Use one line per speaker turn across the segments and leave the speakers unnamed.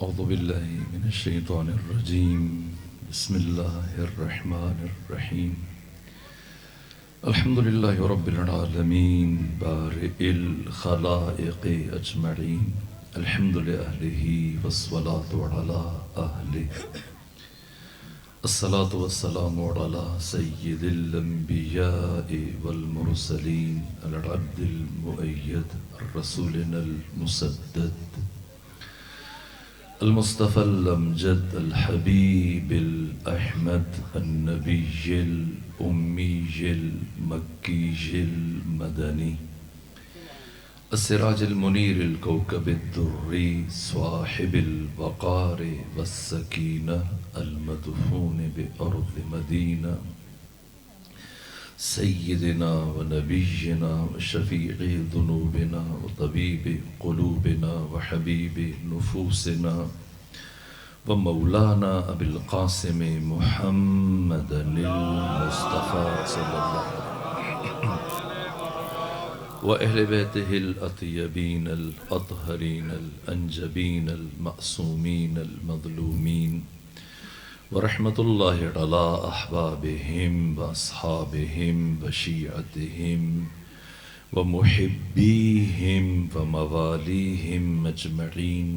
أعوذ بالله من الشيطان الرجيم بسم الله الرحمن الرحيم الحمد لله رب العالمين بارئ الخلائق أجمعين الحمد لأهله والصلاة على أهله الصلاة والسلام على سيد الأنبياء والمرسلين العبد المؤيد الرسولنا المسدد المصطفى الأمجد الحبيب الأحمد النبي الأمي المكي المدني السراج المنير الكوكب الدري صاحب الوقار والسكينة المدفون بأرض مدينة سيدنا ونبينا وشفيع ذنوبنا وطبيب قلوبنا وحبيب نفوسنا ومولانا أبي القاسم محمد المصطفى صلى الله عليه وسلم وأهل بيته الأطيبين الأطهرين الأنجبين المأسومين المظلومين ورحمة الله على أحبابهم وأصحابهم وشيعتهم ومحبيهم ومواليهم أجمعين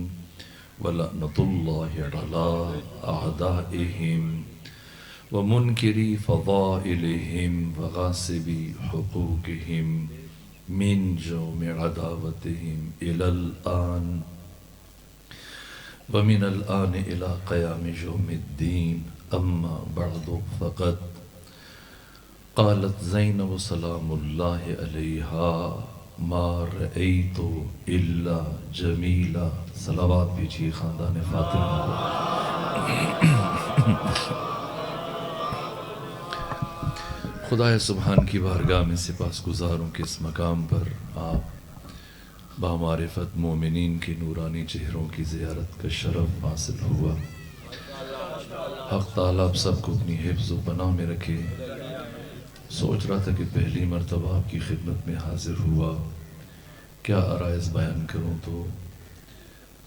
ولعنة الله على أعدائهم ومنكري فضائلهم وغاصبي حقوقهم من جوم عداوتهم إلى الآن ومن الآن إلى قيام يوم الدين أما بعد فقد قالت زينب سلام الله عليها ما رأيت إلا جميلا صلوات بيجي خاندان فاطمہ خدا سبحان کی بارگاہ میں سپاس گزاروں کہ اس مقام پر آپ بامعرفت مومنین کی نورانی چہروں کی زیارت کا شرف حاصل ہوا۔ حق تعالیٰ آپ سب کو اپنی حفظ و پناہ میں رکھے۔ سوچ رہا تھا کہ پہلی مرتبہ آپ کی خدمت میں حاضر ہوا، کیا عرائض بیان کروں، تو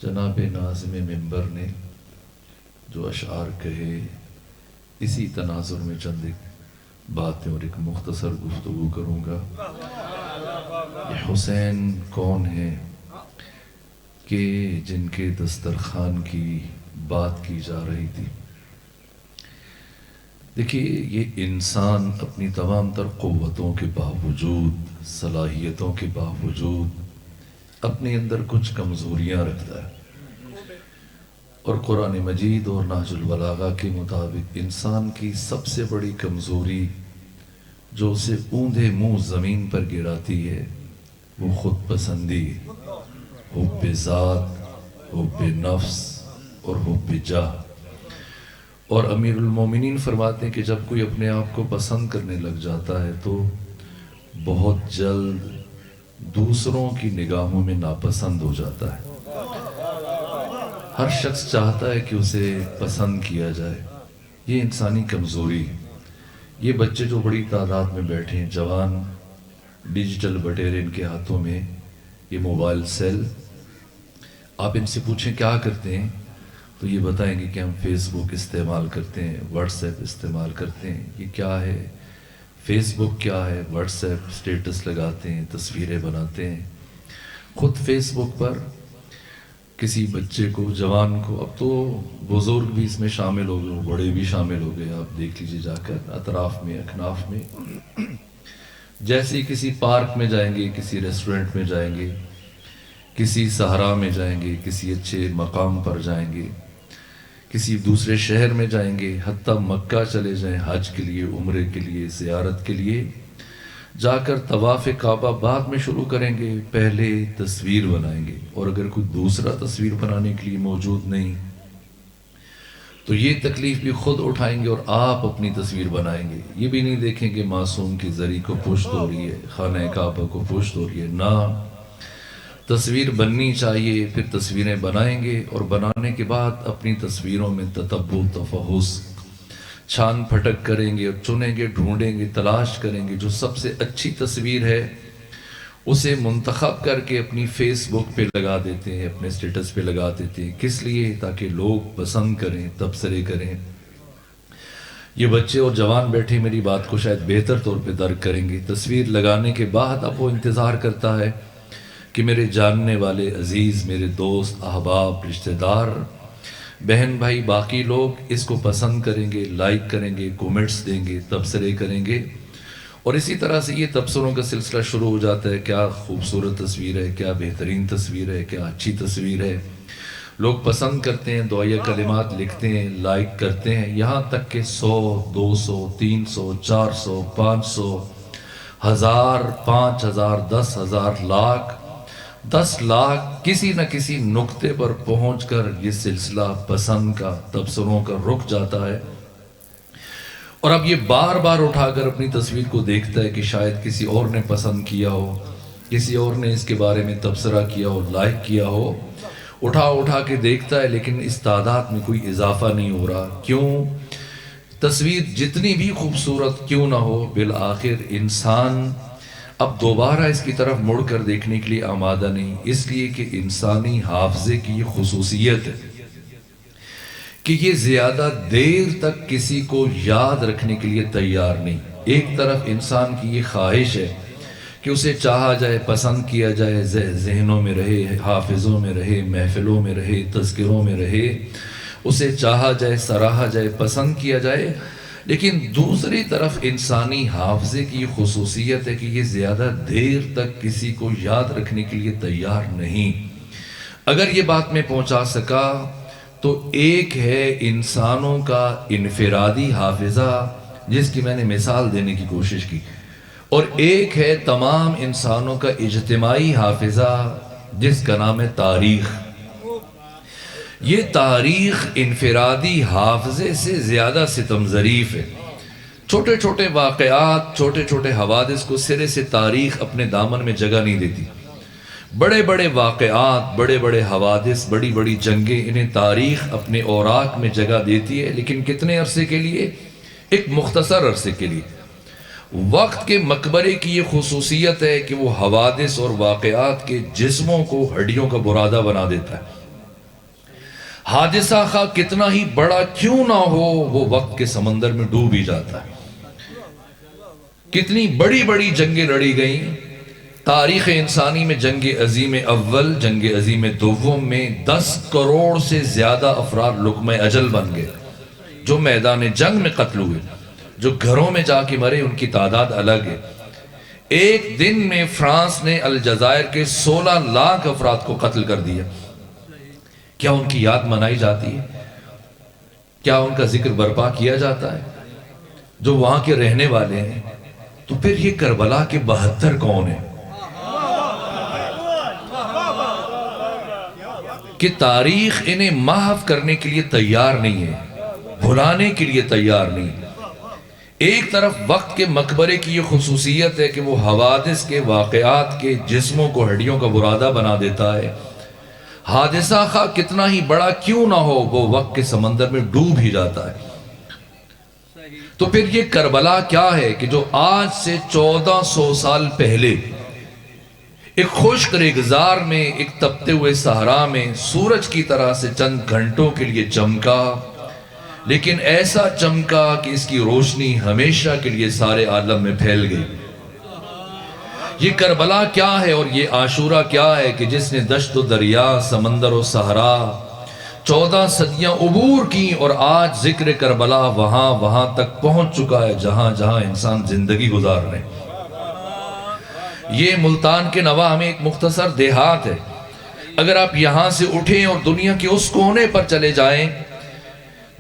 جناب ناظم منبر نے جو اشعار کہے اسی تناظر میں چند ایک باتیں اور ایک مختصر گفتگو کروں گا۔ یہ حسین کون ہے کہ جن کے دسترخوان کی بات کی جا رہی تھی؟ دیکھیے، یہ انسان اپنی تمام تر قوتوں کے باوجود، صلاحیتوں کے باوجود اپنے اندر کچھ کمزوریاں رکھتا ہے، اور قرآن مجید اور نہج البلاغہ کے مطابق انسان کی سب سے بڑی کمزوری جو اسے اوندھے منہ زمین پر گراتی ہے وہ خود پسندی، حب ذات، حب نفس اور حب جاہ۔ اور امیر المومنین فرماتے ہیں کہ جب کوئی اپنے آپ کو پسند کرنے لگ جاتا ہے تو بہت جلد دوسروں کی نگاہوں میں ناپسند ہو جاتا ہے۔ ہر شخص چاہتا ہے کہ اسے پسند کیا جائے، یہ انسانی کمزوری۔ یہ بچے جو بڑی تعداد میں بیٹھے ہیں، جوان، ڈیجیٹل بٹیرے ان کے ہاتھوں میں، یہ موبائل سیل، آپ ان سے پوچھیں کیا کرتے ہیں تو یہ بتائیں گے کہ ہم فیس بک استعمال کرتے ہیں، واٹس ایپ استعمال کرتے ہیں۔ یہ کیا ہے؟ فیس بک کیا ہے؟ واٹس ایپ سٹیٹس لگاتے ہیں، تصویریں بناتے ہیں۔ خود فیس بک پر کسی بچے کو، جوان کو، اب تو بزرگ بھی اس میں شامل ہو گئے، بڑے بھی شامل ہو گئے، آپ دیکھ لیجئے جا کر اطراف میں، اکناف میں، جیسے کسی پارک میں جائیں گے، کسی ریسٹورنٹ میں جائیں گے، کسی صحرا میں جائیں گے، کسی اچھے مقام پر جائیں گے، کسی دوسرے شہر میں جائیں گے، حتیٰ مکہ چلے جائیں حج کے لیے، عمرے کے لیے، زیارت کے لیے، جا کر طواف کعبہ بعد میں شروع کریں گے، پہلے تصویر بنائیں گے، اور اگر کوئی دوسرا تصویر بنانے کے لیے موجود نہیں تو یہ تکلیف بھی خود اٹھائیں گے اور آپ اپنی تصویر بنائیں گے۔ یہ بھی نہیں دیکھیں کہ معصوم کی زری کو پشت ہو رہی ہے، خانہ کعبہ کو پشت ہو رہی ہے، نہ، تصویر بننی چاہیے، پھر تصویریں بنائیں گے، اور بنانے کے بعد اپنی تصویروں میں تتبع، تفحص، چھان پھٹک کریں گے اور چنیں گے، ڈھونڈیں گے، تلاش کریں گے، جو سب سے اچھی تصویر ہے اسے منتخب کر کے اپنی فیس بک پہ لگا دیتے ہیں، اپنے سٹیٹس پہ لگا دیتے ہیں. کس لیے؟ تاکہ لوگ پسند کریں، تبصرے کریں. یہ بچے اور جوان بیٹھے میری بات کو شاید بہتر طور پہ درک کریں گے. تصویر لگانے کے بعد اب وہ انتظار کرتا ہے کہ میرے جاننے والے عزیز، میرے دوست، احباب، رشتہ دار، بہن بھائی، باقی لوگ اس کو پسند کریں گے، لائک کریں گے، کومنٹس دیں گے، تبصرے کریں گے. اور اسی طرح سے یہ تبصروں کا سلسلہ شروع ہو جاتا ہے. کیا خوبصورت تصویر ہے، کیا بہترین تصویر ہے، کیا اچھی تصویر ہے. لوگ پسند کرتے ہیں، دعائیہ کلمات لکھتے ہیں، لائک کرتے ہیں، یہاں تک کہ 100، 200، 300، 400، 500، 1000، 5000، 10,000، لاکھ، 10 لاکھ کسی نہ کسی نقطے پر پہنچ کر یہ سلسلہ پسند کا، تبصروں کا رک جاتا ہے. اور اب یہ بار بار اٹھا کر اپنی تصویر کو دیکھتا ہے کہ شاید کسی اور نے پسند کیا ہو، کسی اور نے اس کے بارے میں تبصرہ کیا ہو، لائک کیا ہو. اٹھا کے دیکھتا ہے لیکن اس تعداد میں کوئی اضافہ نہیں ہو رہا. کیوں؟ تصویر جتنی بھی خوبصورت کیوں نہ ہو، بالآخر انسان اب دوبارہ اس کی طرف مڑ کر دیکھنے کے لیے آمادہ نہیں. اس لیے کہ انسانی حافظے کی یہ خصوصیت ہے کہ یہ زیادہ دیر تک کسی کو یاد رکھنے کے لیے تیار نہیں. ایک طرف انسان کی یہ خواہش ہے کہ اسے چاہا جائے، پسند کیا جائے، ذہنوں میں رہے، حافظوں میں رہے، محفلوں میں رہے، تذکروں میں رہے، اسے چاہا جائے، سراہا جائے، پسند کیا جائے. لیکن دوسری طرف انسانی حافظے کی یہ خصوصیت ہے کہ یہ زیادہ دیر تک کسی کو یاد رکھنے کے لیے تیار نہیں. اگر یہ بات میں پہنچا سکا تو ایک ہے انسانوں کا انفرادی حافظہ جس کی میں نے مثال دینے کی کوشش کی، اور ایک ہے تمام انسانوں کا اجتماعی حافظہ جس کا نام ہے تاریخ. یہ تاریخ انفرادی حافظے سے زیادہ ستم ظریف ہے. چھوٹے چھوٹے واقعات، چھوٹے چھوٹے حوادث کو سرے سے تاریخ اپنے دامن میں جگہ نہیں دیتی. بڑے بڑے واقعات، بڑے بڑے حوادث، بڑی بڑی جنگیں، انہیں تاریخ اپنے اوراق میں جگہ دیتی ہے. لیکن کتنے عرصے کے لیے؟ ایک مختصر عرصے کے لیے. وقت کے مقبرے کی یہ خصوصیت ہے کہ وہ حوادث اور واقعات کے جسموں کو ہڈیوں کا برادہ بنا دیتا ہے. حادثہ خواہ کتنا ہی بڑا کیوں نہ ہو، وہ وقت کے سمندر میں ڈوب ہی جاتا ہے. کتنی بڑی بڑی جنگیں لڑی گئیں تاریخ انسانی میں. جنگ عظیم اول، جنگ عظیم دوم میں 10 کروڑ سے زیادہ افراد لقمہ اجل بن گئے جو میدان جنگ میں قتل ہوئے. جو گھروں میں جا کے مرے ان کی تعداد الگ ہے. ایک دن میں فرانس نے الجزائر کے 16 لاکھ افراد کو قتل کر دیا. کیا ان کی یاد منائی جاتی ہے؟ کیا ان کا ذکر برپا کیا جاتا ہے جو وہاں کے رہنے والے ہیں؟ تو پھر یہ کربلا کے 72 کون ہیں کہ تاریخ انہیں محو کرنے کے لیے تیار نہیں ہے، بھلانے کے لیے تیار نہیں. ایک طرف وقت کے مقبرے کی یہ خصوصیت ہے کہ وہ حوادث کے، واقعات کے جسموں کو ہڈیوں کا برادہ بنا دیتا ہے. حادثہ خواہ کتنا ہی بڑا کیوں نہ ہو، وہ وقت کے سمندر میں ڈوب ہی جاتا ہے. تو پھر یہ کربلا کیا ہے کہ جو آج سے 1400 سال پہلے ایک خشک ریگزار میں، ایک تپتے ہوئے صحرا میں سورج کی طرح سے چند گھنٹوں کے لیے چمکا، لیکن ایسا چمکا کہ اس کی روشنی ہمیشہ کے لیے سارے عالم میں پھیل گئی. یہ کربلا کیا ہے اور یہ عاشورہ کیا ہے کہ جس نے دشت و دریا، سمندر و صحرا 14 صدیاں عبور کی، اور آج ذکر کربلا وہاں تک پہنچ چکا ہے جہاں جہاں انسان زندگی گزار رہے ہیں. یہ ملتان کے نواح میں ایک مختصر دیہات ہے. اگر آپ یہاں سے اٹھیں اور دنیا کے اس کونے پر چلے جائیں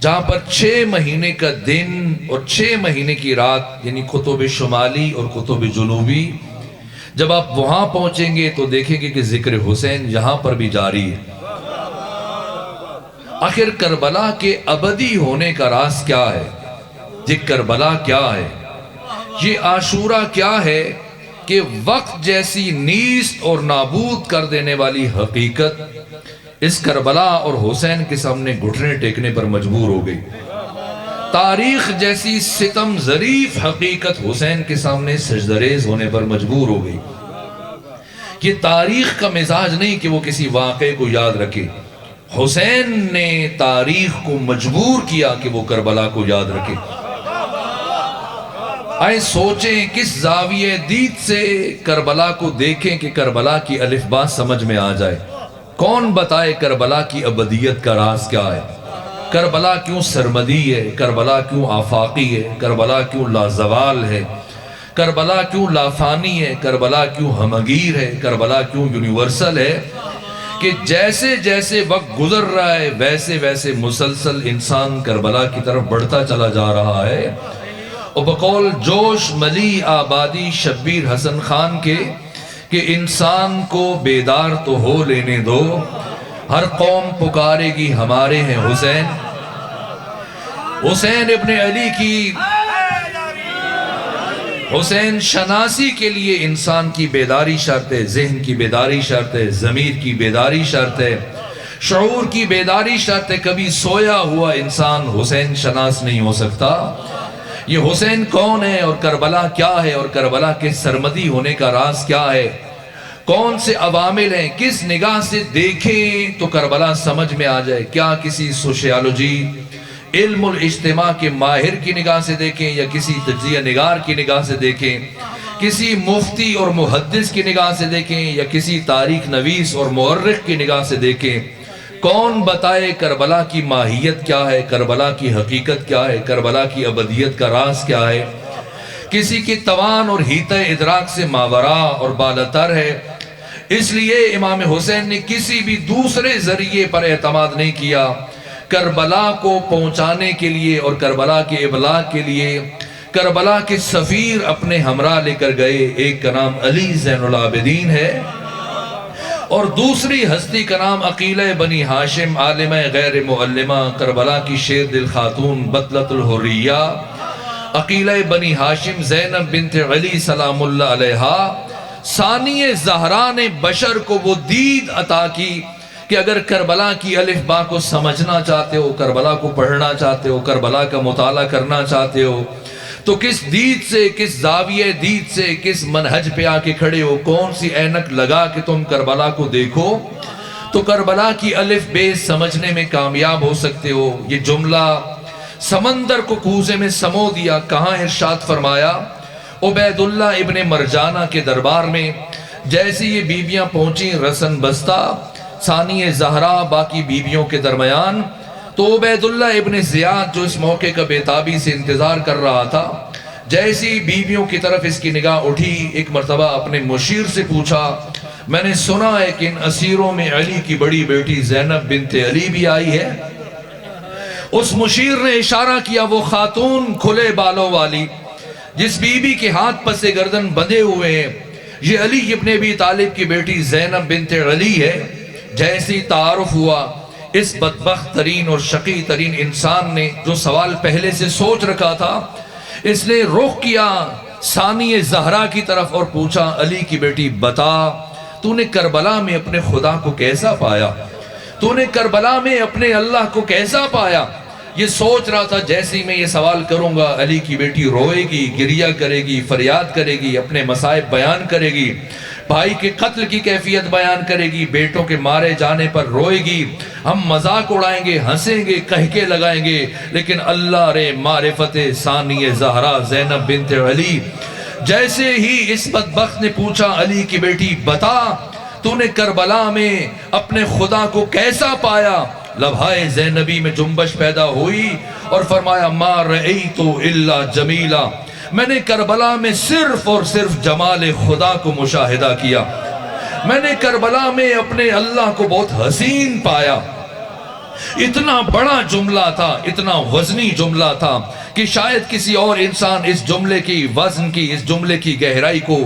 جہاں پر 6 مہینے کا دن اور 6 مہینے کی رات، یعنی قطب شمالی اور قطب جنوبی، جب آپ وہاں پہنچیں گے تو دیکھیں گے کہ ذکر حسین یہاں پر بھی جاری ہے. آخر کربلا کے ابدی ہونے کا راز کیا ہے؟ یہ کربلا کیا ہے؟ یہ عاشورہ کیا ہے کہ وقت جیسی نیست اور نابود کر دینے والی حقیقت اس کربلا اور حسین کے سامنے گھٹنے ٹیکنے پر مجبور ہو گئی. تاریخ جیسی ستم ظریف حقیقت حسین کے سامنے سجدہ ریز ہونے پر مجبور ہو گئی. یہ تاریخ کا مزاج نہیں کہ وہ کسی واقعے کو یاد رکھے. حسین نے تاریخ کو مجبور کیا کہ وہ کربلا کو یاد رکھے. آئے سوچیں کس زاویہ دید سے کربلا کو دیکھیں کہ کربلا کی الف با سمجھ میں آ جائے. کون بتائے کربلا کی ابدیت کا راز کیا ہے؟ کربلا کیوں سرمدی ہے؟ کربلا کیوں آفاقی ہے؟ کربلا کیوں لازوال ہے؟ کربلا کیوں لافانی ہے؟ کربلا کیوں ہمگیر ہے؟ کربلا کیوں یونیورسل ہے؟ کہ جیسے جیسے وقت گزر رہا ہے ویسے ویسے مسلسل انسان کربلا کی طرف بڑھتا چلا جا رہا ہے. اور بقول جوش ملی آبادی شبیر حسن خان کے کہ انسان کو بیدار تو ہو لینے دو، ہر قوم پکارے گی ہمارے ہیں حسین. حسین ابن علی کی حسین شناسی کے لیے انسان کی بیداری شرط ہے، ذہن کی بیداری شرط ہے، ضمیر کی بیداری شرط ہے، شعور کی بیداری شرط ہے. کبھی سویا ہوا انسان حسین شناس نہیں ہو سکتا. یہ حسین کون ہے اور کربلا کیا ہے اور کربلا کے سرمدی ہونے کا راز کیا ہے؟ کون سے عوامل ہیں؟ کس نگاہ سے دیکھیں تو کربلا سمجھ میں آ جائے؟ کیا کسی سوشیالوجی علم الاجتماع کے ماہر کی نگاہ سے دیکھیں یا کسی تجزیہ نگار کی نگاہ سے دیکھیں، کسی مفتی اور محدث کی نگاہ سے دیکھیں یا کسی تاریخ نویس اور مورخ کی نگاہ سے دیکھیں؟ کون بتائے کربلا کی ماہیت کیا ہے؟ کربلا کی حقیقت کیا ہے؟ کربلا کی ابدیت کا راز کیا ہے؟ کسی کی توان اور حیطہ ادراک سے ماورا اور بالاتر ہے. اس لیے امام حسین نے کسی بھی دوسرے ذریعے پر اعتماد نہیں کیا. کربلا کو پہنچانے کے لیے اور کربلا کے ابلاغ کے لیے کربلا کے سفیر اپنے ہمراہ لے کر گئے. ایک کا نام علی زین العابدین ہے اور دوسری ہستی کا نام عقیلہ بنی ہاشم عالمہ غیر معلمہ کربلا کی شیر دل خاتون بطلۃ الحریہ عقیلہ بنی ہاشم زینب بنت علی سلام اللہ علیہا ثانی زہرا نے بشر کو وہ دید عطا کی کہ اگر کربلا کی الف با کو سمجھنا چاہتے ہو، کربلا کو پڑھنا چاہتے ہو، کربلا کا مطالعہ کرنا چاہتے ہو تو کس دید سے، کس زاویہ دید سے، کس منہج پہ آ کے کھڑے ہو، کون سی اینک لگا کہ تم کربلا کو دیکھو تو کربلا کی الف بے سمجھنے میں کامیاب ہو سکتے ہو. یہ جملہ سمندر کو کوزے میں سمو دیا. کہاں ارشاد فرمایا؟ عبید اللہ ابن مرجانہ کے دربار میں جیسے یہ بیویاں پہنچیں رسن بستہ ثانی زہرا باقی بیویوں کے درمیان، تو عبید اللہ ابن زیاد جو اس موقع کا بےتابی سے انتظار کر رہا تھا جیسی بیویوں کی طرف اس کی نگاہ اٹھی ایک مرتبہ اپنے مشیر سے پوچھا، میں نے سنا ہے کہ ان اسیروں میں علی کی بڑی بیٹی زینب بنت علی بھی آئی ہے. اس مشیر نے اشارہ کیا وہ خاتون کھلے بالوں والی جس بی بی کے ہاتھ پس گردن بندھے ہوئے ہیں، یہ علی ابن ابی طالب کی بیٹی زینب بنت علی ہے. جیسی تعارف ہوا اس بدبخت ترین اور شقی ترین انسان نے جو سوال پہلے سے سوچ رکھا تھا اس نے رخ کیا ثانی زہرا کی طرف اور پوچھا، علی کی بیٹی بتا تو نے کربلا میں اپنے خدا کو کیسا پایا؟ تو نے کربلا میں اپنے اللہ کو کیسا پایا؟ یہ سوچ رہا تھا جیسے ہی میں یہ سوال کروں گا علی کی بیٹی روئے گی، گریہ کرے گی، فریاد کرے گی، اپنے مصائب بیان کرے گی، بھائی کے قتل کی کیفیت بیان کرے گی، بیٹوں کے مارے جانے پر روئے گی، ہم مذاق اڑائیں گے، ہنسیں گے، کہکے لگائیں گے، لیکن اللہ رے معرفت ثانی زہرا زینب بنت علی. جیسے ہی اس بدبخت نے پوچھا علی کی بیٹی بتا تو نے کربلا میں اپنے خدا کو کیسا پایا، لبھائے زینبی میں جنبش پیدا ہوئی اور فرمایا ما رأیت الا جمیلا، میں نے کربلا میں صرف اور صرف جمال خدا کو مشاہدہ کیا، میں نے کربلا میں اپنے اللہ کو بہت حسین پایا. اتنا بڑا جملہ تھا، اتنا وزنی جملہ تھا کہ شاید کسی اور انسان اس جملے کی وزن کی، اس جملے کی گہرائی کو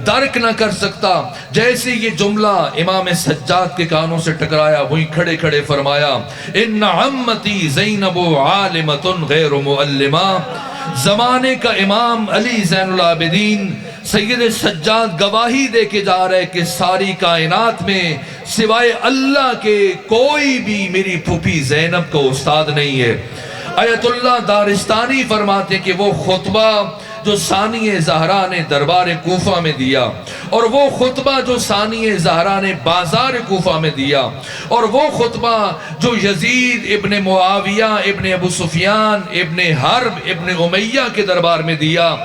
درک نہ کر سکتا. جیسے یہ جملہ امام سجاد کے کانوں سے ٹکرایا وہیں کھڑے کھڑے فرمایا ان عمتی زینب عالمۃ غیر معلمہ. زمانے کا امام علی زین العابدین سید سجاد گواہی دے کے جا رہے کہ ساری کائنات میں سوائے اللہ کے کوئی بھی میری پھوپھی زینب کا استاد نہیں ہے. آیت اللہ دارستانی فرماتے کہ وہ خطبہ جو ثانی زہرا نے دربار کوفہ میں دیا، اور وہ خطبہ جو ثانی زہرا نے بازار کوفہ میں دیا، اور وہ خطبہ جو یزید ابن معاویہ ابن ابو سفیان ابن حرب ابن امیہ کے دربار میں دیا،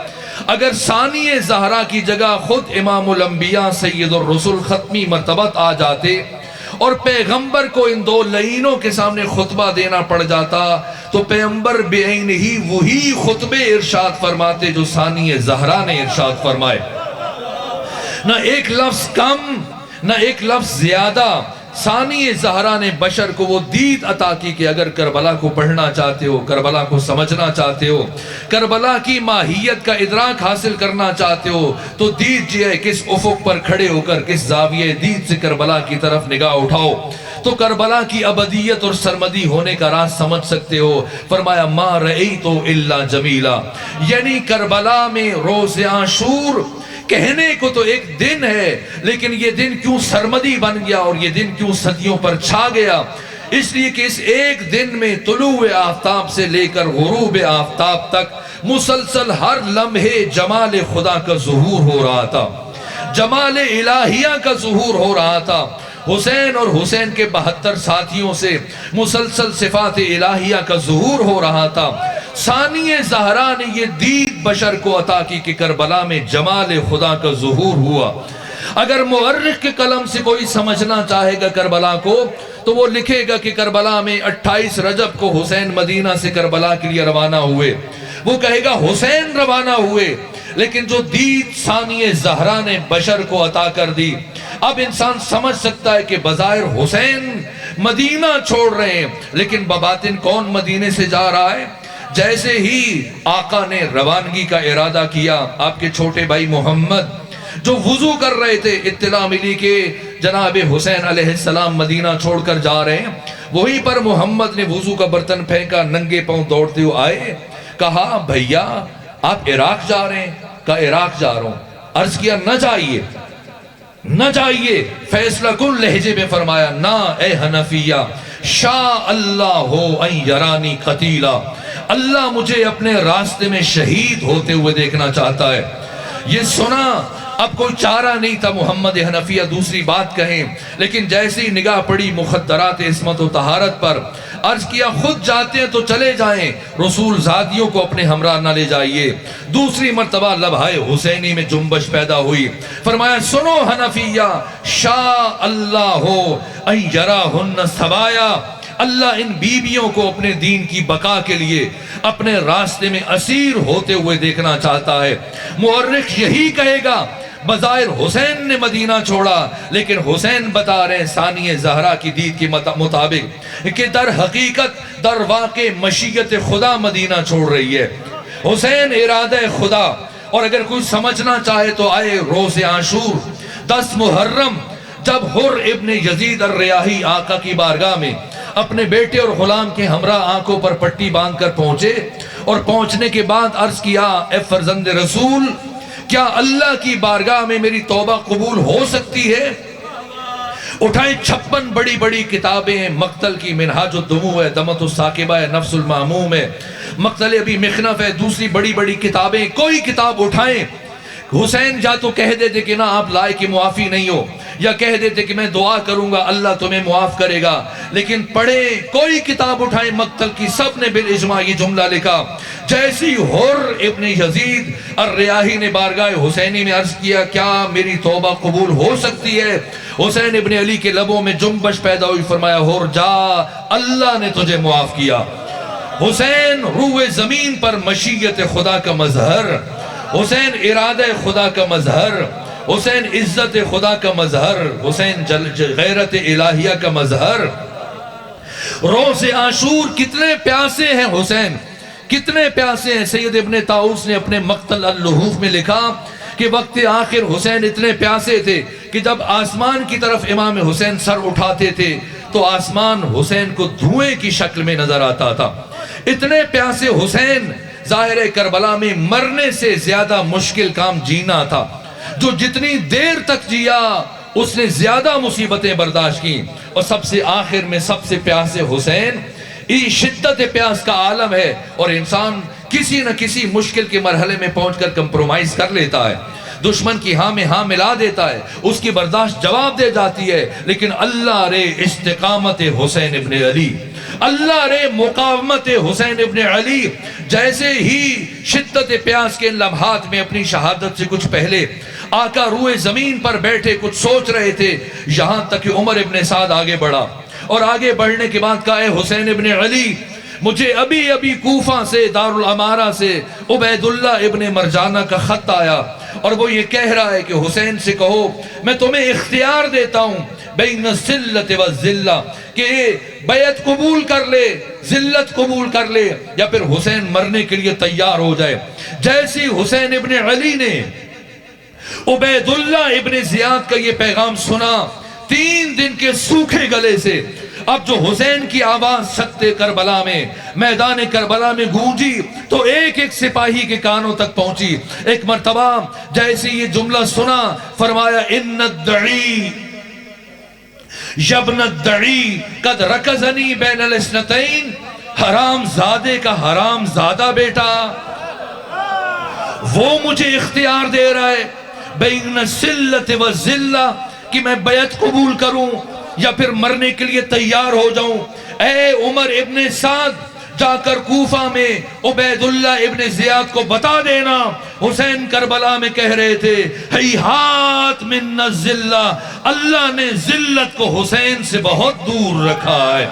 اگر ثانی زہرا کی جگہ خود امام الانبیاء سید الرسل ختمی مرتبت آ جاتے اور پیغمبر کو ان دو لعینوں کے سامنے خطبہ دینا پڑ جاتا تو پیغمبر بعین ہی وہی خطبے ارشاد فرماتے جو ثانی زہرا نے ارشاد فرمائے، نہ ایک لفظ کم نہ ایک لفظ زیادہ۔ ثانی زہرا نے بشر کو وہ دید عطا کی کہ اگر کربلا کو پڑھنا چاہتے ہو، کربلا کو سمجھنا چاہتے ہو، کربلا کی ماہیت کا ادراک حاصل کرنا چاہتے ہو تو دیجئے کس افق پر کھڑے ہو کر کس زاویہ دید سے کربلا کی طرف نگاہ اٹھاؤ تو کربلا کی ابدیت اور سرمدی ہونے کا راز سمجھ سکتے ہو۔ فرمایا ما رأیت الا جمیلا، یعنی کربلا میں روز عاشور کہنے کو تو ایک دن ہے، لیکن یہ دن کیوں سرمدی بن گیا اور یہ دن کیوں صدیوں پر چھا گیا؟ اس لیے کہ اس ایک دن میں طلوع آفتاب سے لے کر غروب آفتاب تک مسلسل ہر لمحے جمال خدا کا ظہور ہو رہا تھا، جمال الہیہ کا ظہور ہو رہا تھا۔ حسین اور حسین کے 72 ساتھیوں سے مسلسل صفات الہیہ کا ظہور ہو رہا تھا۔ ثانی زہرا نے یہ دید بشر کو عطا کی کہ کربلا میں جمال خدا کا ظہور ہوا۔ اگر مورخ کے قلم سے کوئی سمجھنا چاہے گا کربلا کو تو وہ لکھے گا کہ کربلا میں 28 رجب کو حسین مدینہ سے کربلا کے لیے روانہ ہوئے، وہ کہے گا حسین روانہ ہوئے، لیکن جو دید ثانی زہرا نے بشر کو عطا کر دی، اب انسان سمجھ سکتا ہے کہ بظاہر حسین مدینہ چھوڑ رہے ہیں لیکن بباطن کون مدینے سے جا رہا ہے؟ جیسے ہی آقا نے روانگی کا ارادہ کیا، آپ کے چھوٹے بھائی محمد جو وضو کر رہے تھے، اطلاع ملی کہ جناب حسین علیہ السلام مدینہ چھوڑ کر جا رہے ہیں، وہیں پر محمد نے وضو کا برتن پھینکا، ننگے پاؤں دوڑتے ہوئے آئے، کہا بھیا آپ عراق جا رہے ہیں؟ کہا عراق جا رہا ہوں۔ عرض کیا نہ جائیے نہ جائیے، فیصلہ کن لہجے میں فرمایا نا اے حنفیہ، شاء اللہ ہو ان یرانی قتیلا، اللہ مجھے اپنے راستے میں شہید ہوتے ہوئے دیکھنا چاہتا ہے۔ یہ سنا، اب کوئی چارہ نہیں تھا محمد حنفیہ دوسری بات کہیں، لیکن جیسی نگاہ پڑی مخدرات عصمت و طہارت پر، عرض کیا خود جاتے ہیں تو چلے جائیں، رسول زادیوں کو اپنے ہمراہ نہ لے جائیے۔ دوسری مرتبہ لبہائے حسینی میں جنبش پیدا ہوئی، فرمایا سنو حنفیہ، شاء اللہ ہو ان یراہن سبایا، اللہ ان بیویوں کو اپنے دین کی بقا کے لیے اپنے راستے میں اسیر ہوتے ہوئے دیکھنا چاہتا ہے۔ مورخ یہی کہے گا بظاہر حسین نے مدینہ چھوڑا، لیکن حسین بتا رہے ہیں ثانی زہرا کی دید کے مطابق کہ در حقیقت در واقع مشیت خدا مدینہ چھوڑ رہی ہے، حسین ارادہ خدا۔ اور اگر کوئی سمجھنا چاہے تو آئے روز عاشور 10 محرم، جب حر ابن یزید الریاحی آقا کی بارگاہ میں اپنے بیٹے اور غلام کے ہمراہ آنکھوں پر پٹی باندھ کر پہنچے، اور پہنچنے کے بعد عرض کیا اے فرزند رسول، کیا اللہ کی بارگاہ میں میری توبہ قبول ہو سکتی ہے؟ اٹھائیں 56 بڑی بڑی کتابیں، مقتل کی منہاج الدموع ہے، دمت الثاقبہ ہے، نفس المعموم ہے، مقتل ابی مخنف ہے، دوسری بڑی بڑی کتابیں، کوئی کتاب اٹھائیں۔ حسین یا تو کہہ دیتے کہ نہ آپ لائق معافی نہیں ہو، یا کہہ دیتے کہ میں دعا کروں گا اللہ تمہیں معاف کرے گا، لیکن پڑھیں کوئی کتاب اٹھائیں مقتل کی، سب نے بالاجماع یہ جملہ لکھا۔ جیسی حر ابن یزید الریاحی نے بارگاہ حسینی میں عرض کیا کیا میری توبہ قبول ہو سکتی ہے، حسین ابن علی کے لبوں میں جنبش پیدا ہوئی، فرمایا حر جا، اللہ نے تجھے معاف کیا۔ حسین روح زمین پر مشیت خدا کا مظہر، حسین ارادہ خدا کا مظہر، حسین عزت خدا کا مظہر، حسین غیرت الہیہ کا مظہر۔ روز عاشور کتنے پیاسے ہیں حسین، کتنے پیاسے ہیں۔ سید ابن طاؤس نے اپنے مقتل اللحوف میں لکھا کہ وقت آخر حسین اتنے پیاسے تھے کہ جب آسمان کی طرف امام حسین سر اٹھاتے تھے تو آسمان حسین کو دھوئیں کی شکل میں نظر آتا تھا۔ اتنے پیاسے حسین، ظاہر کربلا میں مرنے سے زیادہ مشکل کام جینا تھا، جو جتنی دیر تک جیا اس نے زیادہ مصیبتیں برداشت کی، اور سب سے آخر میں سب سے پیاسے حسین، یہ شدت پیاس کا عالم ہے، اور انسان کسی نہ کسی مشکل کے مرحلے میں پہنچ کر کمپرومائز کر لیتا ہے، دشمن کی ہاں میں ہاں ملا دیتا ہے، اس کی برداشت جواب دے جاتی ہے، لیکن اللہ رے استقامت حسین ابن علی، اللہ رے مقاومت حسین ابن علی، جیسے ہی شدت پیاس کے لمحات میں اپنی شہادت سے کچھ پہلے آقا روئے زمین پر بیٹھے کچھ سوچ رہے تھے، یہاں تک کہ عمر ابن سعد آگے بڑھا، اور آگے بڑھنے کے بعد کہا، اے حسین ابن علی، مجھے ابھی کوفہ سے دارالامارہ سے عبید اللہ ابن مرجانہ کا خط آیا، اور وہ یہ کہہ رہا ہے کہ حسین سے کہو میں تمہیں اختیار دیتا ہوں بین الذلت والذلہ، کہ بیعت قبول کر لے، ذلت قبول کر لے، یا پھر حسین مرنے کے لیے تیار ہو جائے۔ جیسی حسین ابن علی نے عبید اللہ ابن زیاد کا یہ پیغام سنا، 3 دن کے سوکھے گلے سے اب جو حسین کی آواز چھت کربلا میں میدان کربلا میں گونجی تو ایک ایک سپاہی کے کانوں تک پہنچی۔ ایک مرتبہ جیسے یہ جملہ سنا، فرمایا، ان الدعی یبن الدعی قد رکزنی بین الاثنتین، حرام زادے کا حرام زادہ بیٹا وہ مجھے اختیار دے رہا ہے بین الذلت والذلہ، کہ میں بیعت قبول کروں یا پھر مرنے کے لیے تیار ہو جاؤں۔ اے عمر ابن سعد، جا کر کوفہ میں عبید اللہ ابن زیاد کو بتا دینا، حسین کربلا میں کہہ رہے تھے، ہیہات من الذلہ، اللہ نے ذلت کو حسین سے بہت دور رکھا ہے۔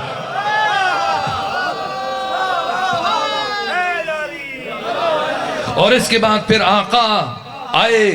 اور اس کے بعد پھر آقا آئے،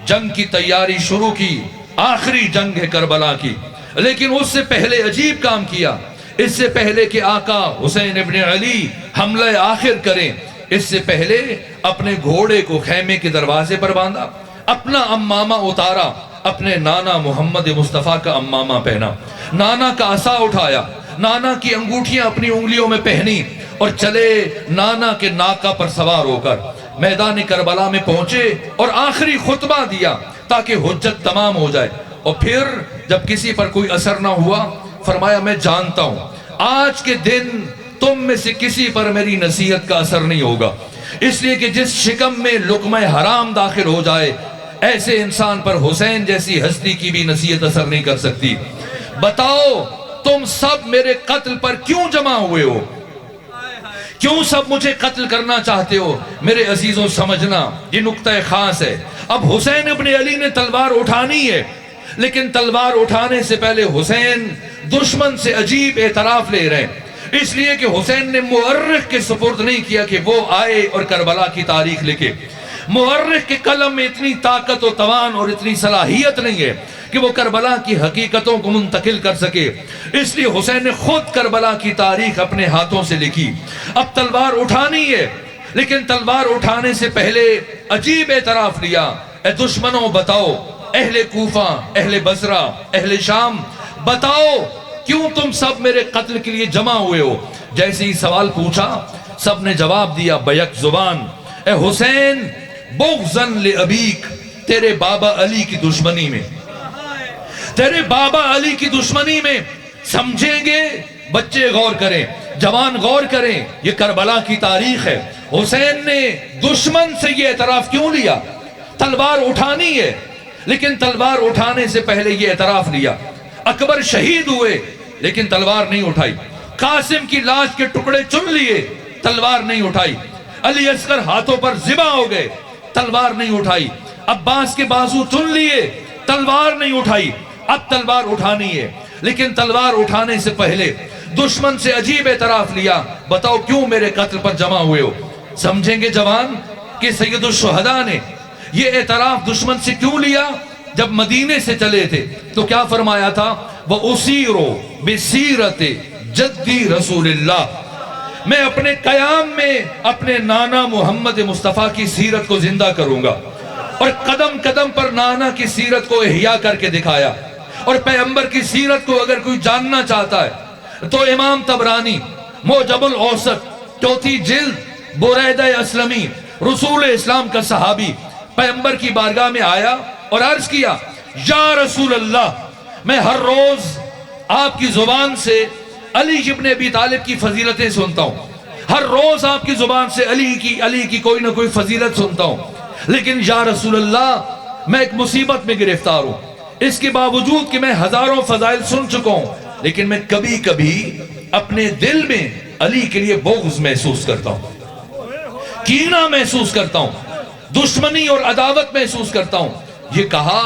جنگ کی تیاری شروع کی، آخری جنگ ہے کربلا کی، لیکن اس سے پہلے عجیب کام کیا۔ اس سے پہلے کہ آقا حسین ابن علی حملہ آخر کریں، اس سے پہلے اپنے گھوڑے کو خیمے کے دروازے پر باندھا، اپنا امامہ اتارا، اپنے نانا محمد مصطفیٰ کا امامہ پہنا، نانا کا عصا اٹھایا، نانا کی انگوٹھیاں اپنی انگلیوں میں پہنی، اور چلے نانا کے ناکہ پر سوار ہو کر میدان کربلا میں پہنچے اور آخری خطبہ دیا تاکہ حجت تمام ہو جائے۔ اور پھر جب کسی پر کوئی اثر نہ ہوا، فرمایا، میں جانتا ہوں آج کے دن تم میں سے کسی پر میری نصیحت کا اثر نہیں ہوگا، اس لیے کہ جس شکم میں لقمہ حرام داخل ہو جائے ایسے انسان پر حسین جیسی ہستی کی بھی نصیحت اثر نہیں کر سکتی۔ بتاؤ تم سب میرے قتل پر کیوں جمع ہوئے ہو؟ کیوں سب مجھے قتل کرنا چاہتے ہو؟ میرے عزیزوں سمجھنا یہ نقطہ خاص ہے۔ اب حسین ابن علی نے تلوار اٹھانی ہے، لیکن تلوار اٹھانے سے پہلے حسین دشمن سے عجیب اعتراف لے رہے ہیں، اس لیے کہ حسین نے مورخ کے سپرد نہیں کیا کہ وہ آئے اور کربلا کی تاریخ لکھے۔ مورخ کے قلم میں اتنی طاقت و توان اور اتنی صلاحیت نہیں ہے کہ وہ کربلا کی حقیقتوں کو منتقل کر سکے، اس لیے حسین نے خود کربلا کی تاریخ اپنے ہاتھوں سے لکھی۔ اب تلوار اٹھانی ہے، لیکن تلوار اٹھانے سے پہلے عجیب اعتراف لیا، اے دشمنوں بتاؤ، اہل کوفہ، اہل بصرہ، اہل شام، بتاؤ کیوں تم سب میرے قتل کے لیے جمع ہوئے ہو؟ جیسے ہی سوال پوچھا سب نے جواب دیا بیک زبان، اے حسین بغضاً لأبیک، تیرے بابا علی کی دشمنی میں، تیرے بابا علی کی دشمنی میں۔ سمجھیں گے بچے غور کریں، جوان غور کریں، یہ کربلا کی تاریخ ہے۔ حسین نے دشمن سے یہ اعتراف کیوں لیا؟ تلوار اٹھانی ہے، لیکن تلوار اٹھانے سے پہلے یہ اعتراف لیا۔ اکبر شہید ہوئے لیکن تلوار نہیں اٹھائی، قاسم کی لاش کے ٹکڑے چن لیے، تلوار نہیں اٹھائی، علی اصغر ہاتھوں پر ذبح ہو گئے، تلوار نہیں اٹھائی، عباس کے بازو چن لیے، تلوار نہیں اٹھائی۔ اب تلوار اٹھانی ہے، لیکن تلوار اٹھانے سے پہلے دشمن سے عجیب اعتراف لیا، بتاؤ کیوں میرے قتل پر جمع ہوئے ہو؟ سمجھیں گے جوان کہ سید الشہداء نے یہ اعتراف دشمن سے کیوں لیا؟ جب مدینے سے چلے تھے تو کیا فرمایا تھا؟ وَأُسِيرُ بِسِيرَةِ جَدِّ رسول اللہ، میں اپنے قیام میں اپنے نانا محمد مصطفیٰ کی سیرت کو زندہ کروں گا، اور قدم قدم پر نانا کی سیرت کو احیا کر کے دکھایا۔ اور پیغمبر کی سیرت کو اگر کوئی جاننا چاہتا ہے تو امام طبرانی معجم الاوسط 4 جلد، بریدہ اسلمی رسول اسلام کا صحابی پیغمبر کی بارگاہ میں آیا اور عرض کیا، یا رسول اللہ، میں ہر روز آپ کی زبان سے علی ابن ابی طالب کی فضیلتیں سنتا ہوں، ہر روز آپ کی زبان سے علی کی کوئی نہ کوئی فضیلت سنتا ہوں، لیکن یا رسول اللہ میں ایک مصیبت میں گرفتار ہوں، اس کے باوجود کہ میں ہزاروں فضائل سن چکا ہوں، لیکن میں کبھی کبھی اپنے دل میں علی کے لیے بغض محسوس کرتا ہوں، کینہ محسوس کرتا ہوں، دشمنی اور عداوت محسوس کرتا ہوں۔ یہ کہا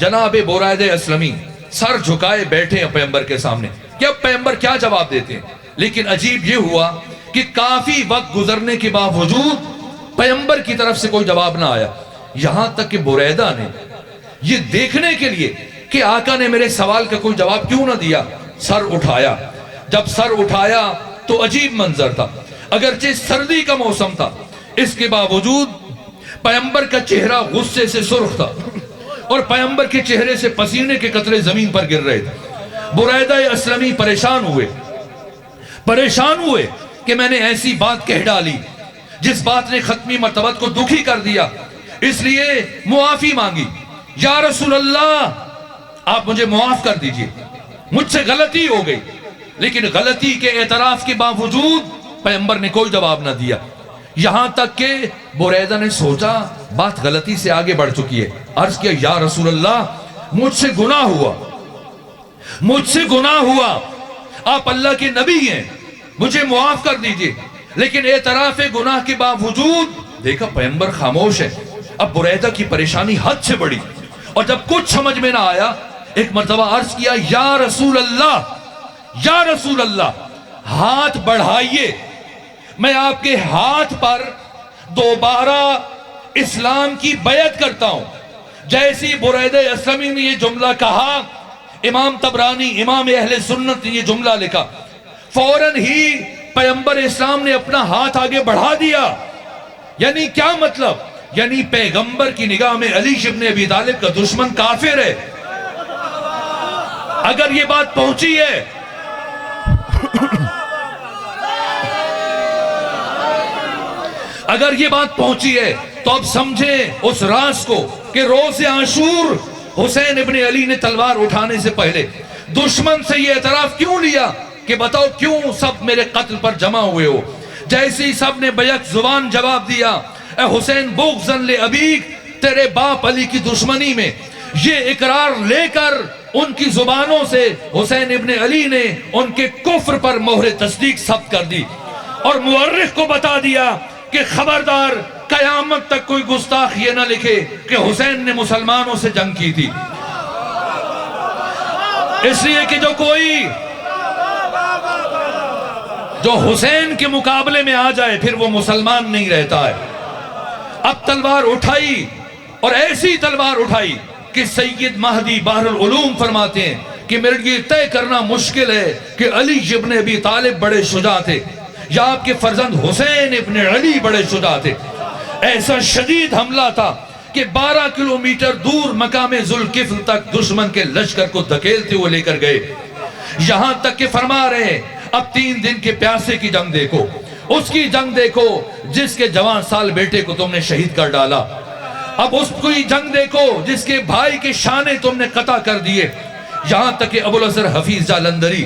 جناب برید اسلمی سر جھکائے بیٹھے ہیں پیغمبر کے سامنے کہ اب پیغمبر کیا جواب دیتے ہیں، لیکن عجیب یہ ہوا کہ کافی وقت گزرنے کے باوجود پیغمبر کی طرف سے کوئی جواب نہ آیا، یہاں تک کہ بریدہ نے یہ دیکھنے کے لیے کہ آقا نے میرے سوال کا کوئی جواب کیوں نہ دیا سر اٹھایا۔ جب سر اٹھایا تو عجیب منظر تھا، اگرچہ سردی کا موسم تھا اس کے باوجود پیغمبر کا چہرہ غصے سے سرخ تھا اور پیغمبر کے چہرے سے پسینے کے قطرے زمین پر گر رہے تھے۔ بریدہ اسلمی پریشان ہوئے کہ میں نے ایسی بات کہہ ڈالی جس بات نے ختمی مرتبت کو دکھی کر دیا، اس لیے معافی مانگی۔ یا رسول اللہ آپ مجھے معاف کر دیجئے، مجھ سے غلطی ہو گئی، لیکن غلطی کے اعتراف کے باوجود پیغمبر نے کوئی جواب نہ دیا، یہاں تک کہ بریدہ نے سوچا بات غلطی سے آگے بڑھ چکی ہے، عرض کیا یا رسول اللہ مجھ سے گناہ ہوا، آپ اللہ کے نبی ہیں، مجھے معاف کر دیجئے۔ لیکن اعتراف گناہ کے باوجود دیکھا پیغمبر خاموش ہے۔ اب بریدہ کی پریشانی حد سے بڑی، اور جب کچھ سمجھ میں نہ آیا ایک مرتبہ عرض کیا یا رسول اللہ ہاتھ بڑھائیے، میں آپ کے ہاتھ پر دوبارہ اسلام کی بیعت کرتا ہوں۔ جیسی بریدہ اسلمی نے یہ جملہ کہا، امام طبرانی امام اہل سنت نے یہ جملہ لکھا، فوراً ہی پیغمبر اسلام نے اپنا ہاتھ آگے بڑھا دیا۔ یعنی کیا مطلب؟ یعنی پیغمبر کی نگاہ میں علی ابن ابی طالب کا دشمن کافر ہے۔ اگر یہ بات پہنچی ہے تو اب سمجھیں اس راز کو کہ روز عاشور حسین ابن علی نے تلوار اٹھانے سے پہلے دشمن سے یہ اعتراف کیوں لیا کہ بتاؤ کیوں سب میرے قتل پر جمع ہوئے ہو؟ جیسی سب نے بیک زبان جواب دیا، اے حسین بغضاً لأبیک، تیرے باپ علی کی دشمنی میں، یہ اقرار لے کر ان کی زبانوں سے حسین ابن علی نے ان کے کفر پر مہر تصدیق ثبت کر دی اور مورخ کو بتا دیا کہ خبردار قیامت تک کوئی گستاخ یہ نہ لکھے کہ حسین نے مسلمانوں سے جنگ کی تھی، اس لیے کہ جو حسین کے مقابلے میں آ جائے پھر وہ مسلمان نہیں رہتا ہے۔ اب تلوار اٹھائی اور ایسی تلوار اٹھائی کہ سید مہدی بحر العلوم فرماتے ہیں کہ میرے لیے طے کرنا مشکل ہے کہ علی ابن ابی طالب بڑے شجاع تھے یا آپ کے فرزند حسین ابن علی بڑے شجاع تھے۔ ایسا شدید حملہ تھا کہ 12 کلومیٹر دور مقام ذوالکفل تک دشمن کے لشکر کو دھکیلتے ہوئے لے کر گئے، یہاں تک کہ فرما رہے ہیں اب 3 دن کے پیاسے کی جنگ دیکھو، اس کی جنگ دیکھو جس کے جوان سال بیٹے کو تم نے شہید کر ڈالا، اب اس کی جنگ دیکھو جس کے بھائی کے شانے تم نے قطع کر دیے۔ یہاں تک کہ ابوالحسن حفیظ جالندری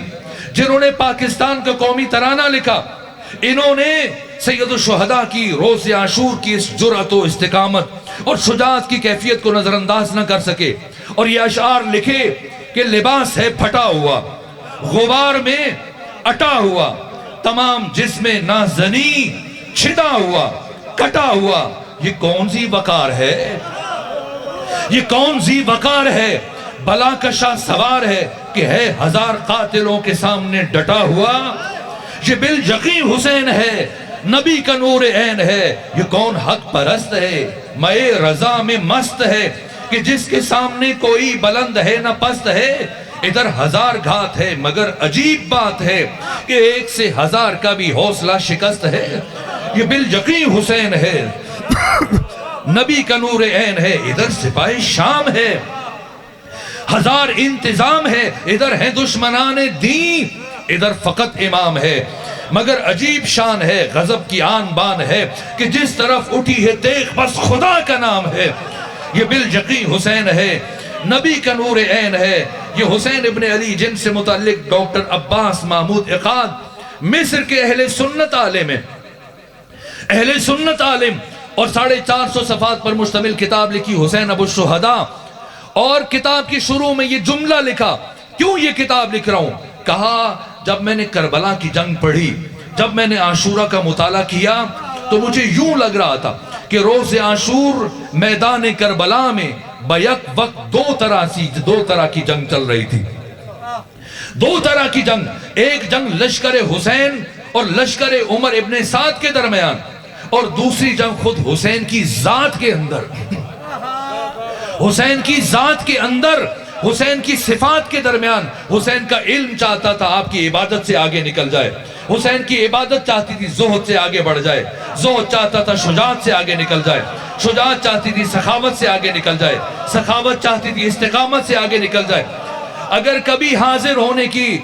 جنہوں نے پاکستان کا قومی ترانہ لکھا، انہوں نے سید الشہداء کی روز عاشور کی اس جرأت و استقامت اور شجاعت کی کیفیت کو نظر انداز نہ کر سکے اور یہ اشعار لکھے کہ لباس ہے پھٹا ہوا، غبار میں اٹا ہوا، تمام جسم نازنی چھدا ہوا، کٹا ہوا، یہ کون سی وقار ہے، یہ کون سی وقار ہے، بلا کشا سوار ہے کہ ہے 1000 قاتلوں کے سامنے ڈٹا ہوا، یہ بالیقین حسین ہے، نبی کا نور عین ہے، یہ کون حق پرست ہے، مئے رضا میں مست ہے کہ جس کے سامنے کوئی بلند ہے نہ پست ہے، ادھر 1000 گھات ہے مگر عجیب بات ہے کہ 1 سے 1000 کا بھی حوصلہ شکست ہے، یہ بالیقین حسین ہے، نبی کا نور عین ہے، ادھر سپاہی شام ہے، 1000 انتظام ہے، ادھر ہیں دشمنان دین، ادھر فقط امام ہے، مگر عجیب شان ہے، غضب کی آن بان ہے کہ جس طرف اٹھی ہے دیکھ بس خدا کا نام ہے، یہ بالیقین حسین ہے، نبی کا نور عین ہے، یہ حسین ابن علی جن سے متعلق ڈاکٹر عباس محمود عقاد مصر کے اہل سنت عالم ہیں، اہل سنت عالم اور 450 صفحات پر مشتمل کتاب لکھی حسین ابو الشہداء، اور کتاب کی شروع میں یہ جملہ لکھا، کیوں یہ کتاب لکھ رہا ہوں؟ کہا جب میں نے کربلا کی جنگ پڑھی، جب میں نے عاشورہ کا مطالعہ کیا تو مجھے یوں لگ رہا تھا کہ روز عاشور میدان کربلا میں بیک وقت دو طرح کی جنگ چل رہی تھی، دو طرح کی جنگ، ایک جنگ لشکر حسین اور لشکر عمر ابن سعد کے درمیان، اور دوسری جنگ خود حسین کی ذات کے اندر، حسین کی ذات کے اندر، حسین کی صفات کے درمیان۔ حسین کا علم چاہتا تھا آپ کی عبادت سے آگے نکل جائے، حسین کی عبادت چاہتی تھی زہد سے آگے بڑھ جائے، زہد چاہتا تھا شجاعت سے آگے نکل جائے، شجاعت چاہتی تھی سخاوت سے آگے نکل جائے، سخاوت چاہتی تھی استقامت سے آگے نکل جائے۔ اگر کبھی حاضر ہونے کی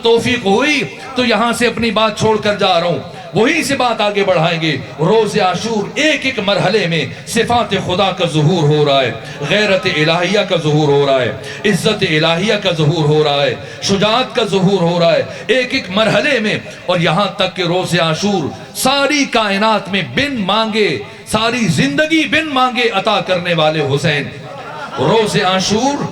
توفیق ہوئی تو یہاں سے اپنی بات چھوڑ کر جا رہا ہوں، وہیں سے بات آگے بڑھائیں گے۔ روز عاشور ایک ایک مرحلے میں صفات خدا کا ظہور ہو رہا ہے، غیرت الہیہ کا ظہور ہو رہا ہے، عزت الہیہ کا ظہور ہو رہا ہے، شجاعت کا ظہور ہو رہا ہے ایک ایک مرحلے میں، اور یہاں تک کہ روز عاشور ساری کائنات میں بن مانگے، ساری زندگی بن مانگے عطا کرنے والے حسین۔ روز عاشور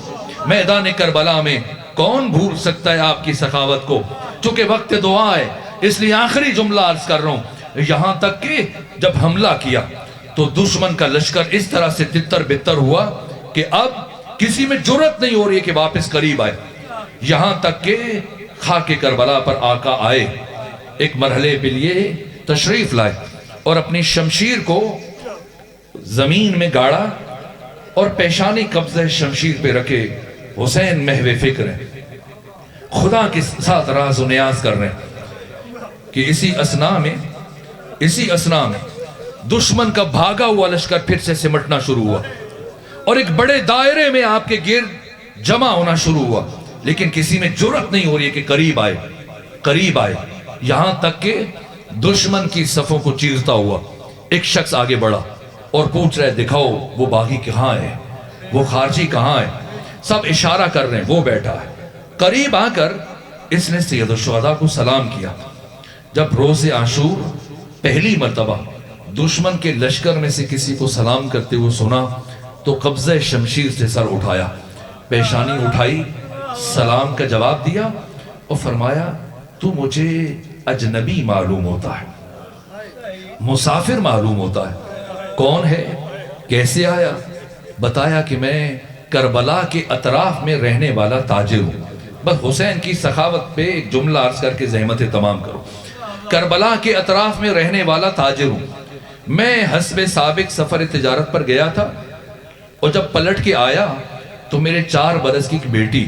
میدان کربلا میں کون بھول سکتا ہے آپ کی سخاوت کو؟ چونکہ وقت دعا ہے اس لیے آخری جملہ عرض کر رہا ہوں، یہاں تک کہ جب حملہ کیا تو دشمن کا لشکر اس طرح سے تتر بتر ہوا کہ اب کسی میں جرت نہیں ہو رہی ہے کہ واپس قریب آئے، یہاں تک کہ خاک کربلا پر آقا آئے، ایک مرحلے کے لیے تشریف لائے اور اپنی شمشیر کو زمین میں گاڑا اور پیشانی قبضہ شمشیر پہ رکھے۔ حسین محو فکر ہے، خدا کے ساتھ راز و نیاز کر رہے ہیں کہ اسی اسنا میں دشمن کا بھاگا ہوا لشکر پھر سے سمٹنا شروع ہوا اور ایک بڑے دائرے میں آپ کے گرد جمع ہونا شروع ہوا، لیکن کسی میں جرت نہیں ہو رہی ہے کہ قریب آئے، یہاں تک کہ دشمن کی صفوں کو چیرتا ہوا ایک شخص آگے بڑھا اور پوچھ رہے دکھاؤ وہ باغی کہاں ہے، وہ خارجی کہاں ہے؟ سب اشارہ کر رہے ہیں، وہ بیٹھا ہے۔ قریب آ کر اس نے سید الشہداء کو سلام کیا۔ جب روز عاشور پہلی مرتبہ دشمن کے لشکر میں سے کسی کو سلام کرتے ہوئے سنا تو قبضہ شمشیر سے سر اٹھایا، پیشانی اٹھائی، سلام کا جواب دیا اور فرمایا تو مجھے اجنبی معلوم ہوتا ہے، مسافر معلوم ہوتا ہے، کون ہے، کیسے آیا؟ بتایا کہ میں کربلا کے اطراف میں رہنے والا تاجر ہوں۔ بس حسین کی سخاوت پہ ایک جملہ عرض کر کے زحمت تمام کرو۔ کربلا کے اطراف میں رہنے والا تاجر ہوں، میں حسب سابق سفر تجارت پر گیا تھا اور جب پلٹ کے آیا تو میرے 4 برس کی ایک بیٹی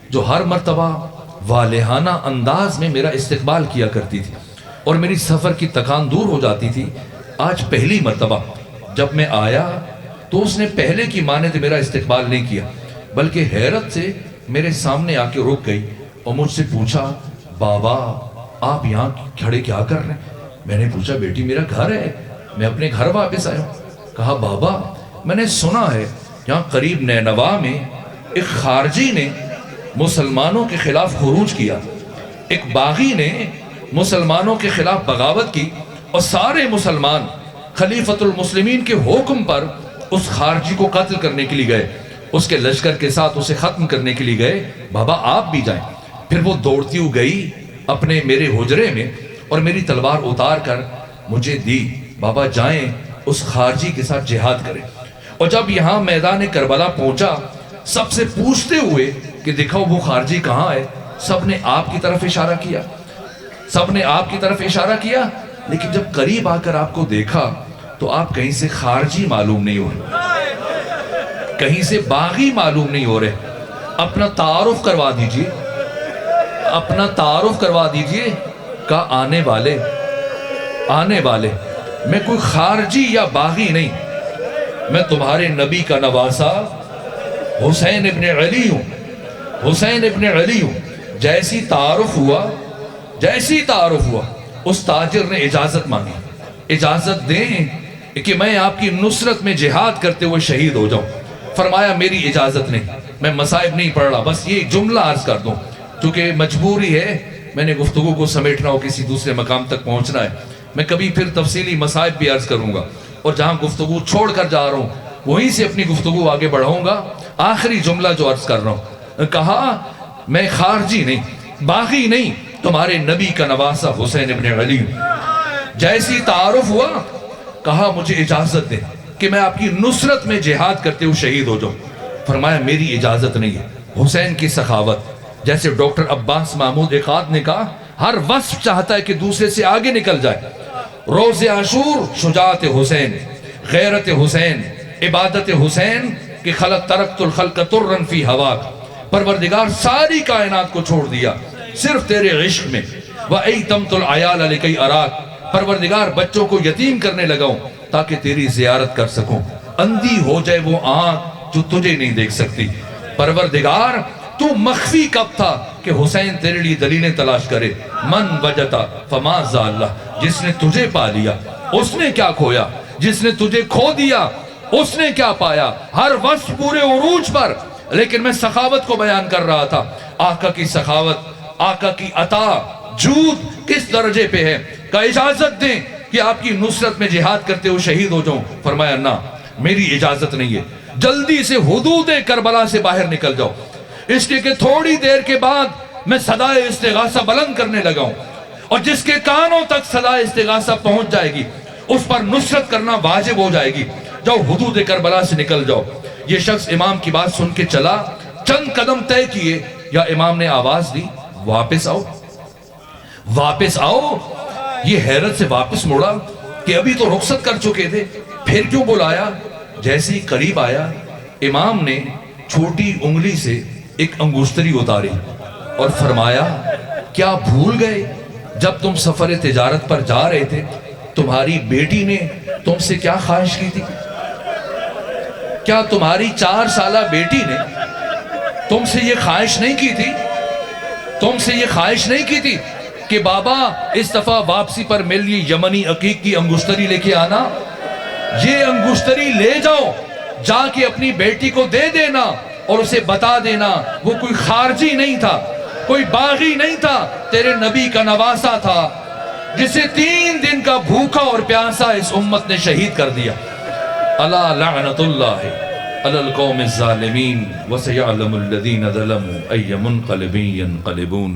جو ہر مرتبہ والہانہ انداز میں میرا استقبال کیا کرتی تھی اور میری سفر کی تکان دور ہو جاتی تھی، آج پہلی مرتبہ جب میں آیا تو اس نے پہلے کی مانند میرا استقبال نہیں کیا بلکہ حیرت سے میرے سامنے آ کے رک گئی اور مجھ سے پوچھا بابا آپ یہاں کھڑے کیا کر رہے ہیں؟ میں نے پوچھا بیٹی میرا گھر ہے، میں اپنے گھر واپس آیا ہوں۔ کہا بابا میں نے سنا ہے یہاں قریب نینوا میں ایک خارجی نے مسلمانوں کے خلاف خروج کیا، ایک باغی نے مسلمانوں کے خلاف بغاوت کی اور سارے مسلمان خلیفۃ المسلمین کے حکم پر اس خارجی کو قتل کرنے کے لیے گئے، اس کے لشکر کے ساتھ اسے ختم کرنے کے لیے گئے، بابا آپ بھی جائیں۔ پھر وہ دوڑتی ہوئی گئی اپنے میرے حجرے میں اور میری تلوار اتار کر مجھے دی، بابا جائیں اس خارجی کے ساتھ جہاد کریں۔ اور جب یہاں میدان کربلا پہنچا سب سے پوچھتے ہوئے کہ دکھاؤ وہ خارجی کہاں ہے، سب نے آپ کی طرف اشارہ کیا، سب نے آپ کی طرف اشارہ کیا، لیکن جب قریب آ کر آپ کو دیکھا تو آپ کہیں سے خارجی معلوم نہیں ہو رہے، کہیں سے باغی معلوم نہیں ہو رہے۔ اپنا تعارف کروا دیجئے، اپنا تعارف کروا دیجئے۔ کہا آنے والے میں کوئی خارجی یا باغی نہیں، میں تمہارے نبی کا نواسا حسین ابن علی ہوں، حسین ابن علی ہوں۔ جیسی تعارف ہوا اس تاجر نے اجازت مانگی، اجازت دیں کہ میں آپ کی نصرت میں جہاد کرتے ہوئے شہید ہو جاؤں۔ فرمایا میری اجازت نہیں، میں مصائب نہیں پڑھ رہا، بس یہ ایک جملہ عرض کر دوں چونکہ مجبوری ہے، میں نے گفتگو کو سمیٹنا ہو، کسی دوسرے مقام تک پہنچنا ہے۔ میں کبھی پھر تفصیلی مصائب بھی عرض کروں گا، اور جہاں گفتگو چھوڑ کر جا رہا ہوں وہیں سے اپنی گفتگو آگے بڑھاؤں گا۔ آخری جملہ جو عرض کر رہا ہوں، کہا میں خارجی نہیں، باغی نہیں، تمہارے نبی کا نواسہ حسین ابن علی۔ جیسی تعارف ہوا، کہا مجھے اجازت دیں کہ میں آپ کی نصرت میں جہاد کرتے ہوئے شہید ہو جاؤں۔ فرمایا میری اجازت نہیں ہے۔ حسین کی سخاوت، جیسے ڈاکٹر عباس محمود اقاد نے کہا، ہر وصف چاہتا ہے کہ دوسرے سے آگے نکل جائے۔ روز عاشور شجاعت حسین، غیرت حسین، عبادت حسین کہ خلق ترکت الخلق ترن فی ہواک، پروردگار ساری کائنات کو چھوڑ دیا صرف تیرے عشق میں۔ وَأَيْتَمْتُ الْعَيَالَ لِكَيْ أَرَاكَ، پروردگار بچوں کو یتیم کرنے لگاؤں تاکہ تیری زیارت کر سکوں۔ اندھی ہو جائے وہ آنکھ جو تجھے نہیں دیکھ سکتی۔ پروردگار تو مخفی کب تھا کہ حسین تیرے لیے دلیلیں تلاش کرے۔ من وجتا فما زالہ، جس نے تجھے پا لیا اس نے کیا کھویا، جس نے تجھے کھو دیا اس نے کیا پایا۔ ہر وصف پورے عروج پر، لیکن میں سخاوت کو بیان کر رہا تھا۔ آقا کی سخاوت، آقا کی عطا، جود کس درجے پہ ہے کہ اجازت دیں کہ آپ کی نصرت میں جہاد کرتے ہوئے شہید ہو جاؤں۔ فرمایا نہ، میری اجازت نہیں ہے، جلدی سے حدود کربلا سے باہر نکل جاؤ، اس لیے کہ تھوڑی دیر کے بعد میں صدائے استغاثہ بلند کرنے لگا ہوں، اور جس کے کانوں تک صدائے استغاثہ پہنچ جائے گی اس پر نصرت کرنا واجب ہو جائے گی۔ جاؤ حدود کربلا سے نکل جاؤ۔ یہ شخص امام کی بات سن کے چلا، چند قدم طے کیے یا امام نے آواز دی واپس آؤ، واپس آؤ۔ یہ حیرت سے واپس مڑا کہ ابھی تو رخصت کر چکے تھے، پھر کیوں بلایا؟ جیسے ہی قریب آیا، امام نے چھوٹی انگلی سے ایک انگشتری اتاری اور فرمایا کیا بھول گئے جب تم سفر تجارت پر جا رہے تھے تمہاری بیٹی نے تم سے کیا خواہش کی تھی؟ کیا تمہاری 4 سالہ بیٹی نے تم سے یہ خواہش نہیں کی تھی، تم سے یہ خواہش نہیں کی تھی کہ بابا اس دفعہ واپسی پر میرے لیے یمنی عقیق کی انگشتری لے کے آنا؟ یہ انگشتری لے جاؤ، جا کے اپنی بیٹی کو دے دینا اور اسے بتا دینا وہ کوئی خارجی نہیں تھا، کوئی باغی نہیں تھا، تیرے نبی کا نواسہ تھا جسے 3 دن کا بھوکا اور پیاسا اس امت نے شہید کر دیا۔ الا لعنت اللہ علی القوم الظالمین وسیعلم الذین ظلموا ای منقلب ینقلبون۔